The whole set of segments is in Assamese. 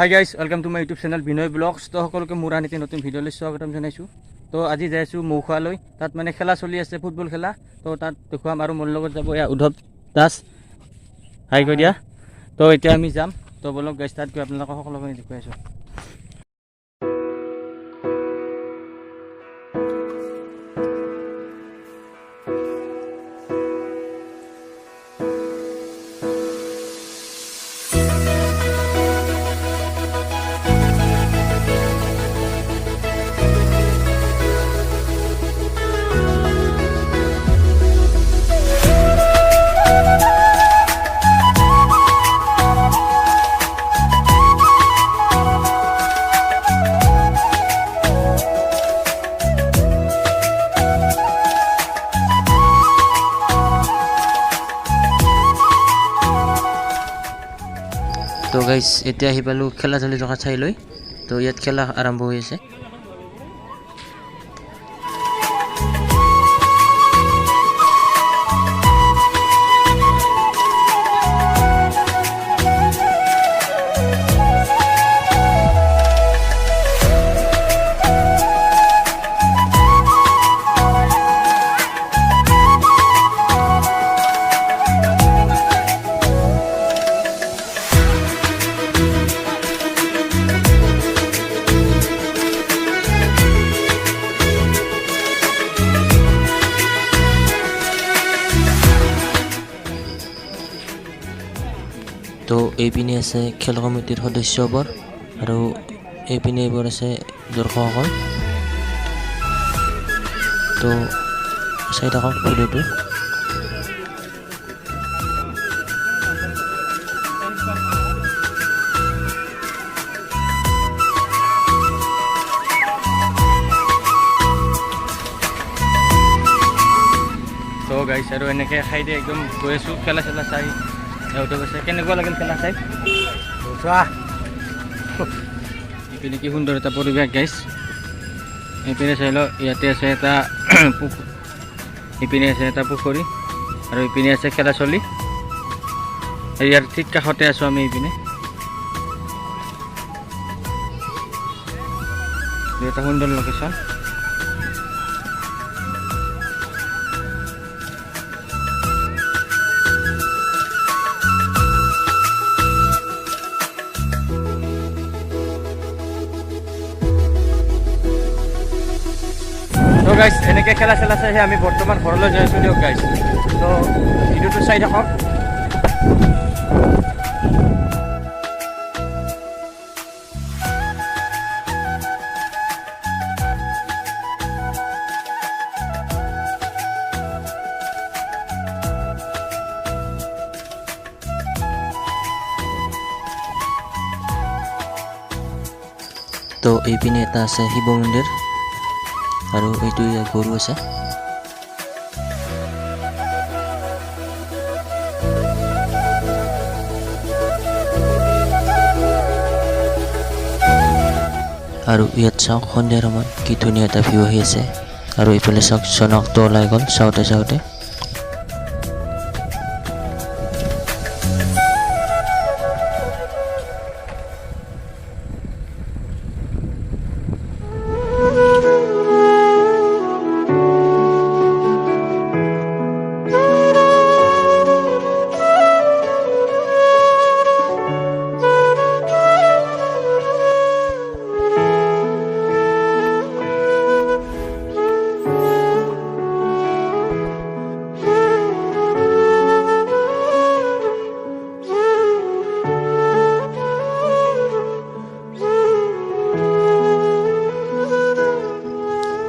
Hi guys, welcome to my YouTube channel Binoy blogs. তো সকলোকে মোৰ আন এটি নতুন ভিডিঅ'লৈ স্বাগতম জনাইছোঁ। তো আজি যাই আছোঁ মৌখোৱালৈ। তাত মানে খেলা চলি আছে, ফুটবল খেলা। তো তাত দেখুৱাম আৰু মোৰ লগত যাব এয়া উদ্ধৱ দাস। হাই কৈ দিয়া। তো এতিয়া আমি যাম। তো বলক গাইজ, তাত গৈ আপোনালোকক সকলোকে দেখুৱাই আছোঁ। তো গাইজ, এতিয়া আহি পালোঁ খেলা চলি থকা ঠাইলৈ। তো ইয়াত খেলা আৰম্ভ হৈ আছে। তো এইপিনে আছে খেল কমিটিৰ সদস্যবোৰ আৰু এইপিনে এইবোৰ আছে দৰ্শকসকল। তো চাই থাকক ভিডিঅ'টো। তো গাইছ, আৰু এনেকৈ খাই দিয়ে একদম গৈ আছোঁ খেলা চেলা চাই। সিহঁতে কৈছে কেনেকুৱা লাগিল খেলা চাই। চোৱা ইপিনে কি সুন্দৰ এটা পৰিৱেশ গাইছ। এইপিনে চাই লওঁ, ইয়াতে আছে এটা ইপিনে আছে এটা পুখুৰী আৰু ইপিনে আছে খেলা চলি। ইয়াৰ ঠিক কাষতে আছোঁ আমি। এইপিনে এটা সুন্দৰ লোকেশ্যন। তো গাইজ, এনেকৈ খেলা চেলা চাইহে আমি বৰ্তমান ঘৰলৈ যাই আছোঁ দিয়ক গাইজ। তো ভিডিঅ'টো চাই থাকক। তো এইপিনে এটা আছে শিৱ মন্দিৰ আৰু এইটো গৰু আছে। আৰু ইয়াত চাওক সন্ধিয়াৰ সময়ত কি ধুনীয়া এটা ভিউ আহি আছে। আৰু এইফালে চাওক জনকটো ওলাই গ'ল চাওঁতে চাওঁতে।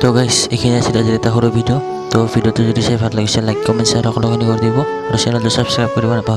তো গাইজ, এইখিনি আছিল আজিৰ এটা সৰু ভিডিঅ'। তো ভিডিঅ'টো যদি চাই ভাল লাগিছে লাইক কমেণ্ট শ্বেয়াৰ সকলোখিনি কৰি দিব আৰু চেনেলটো ছাবস্ক্ৰাইব কৰিব নাপাহৰিব।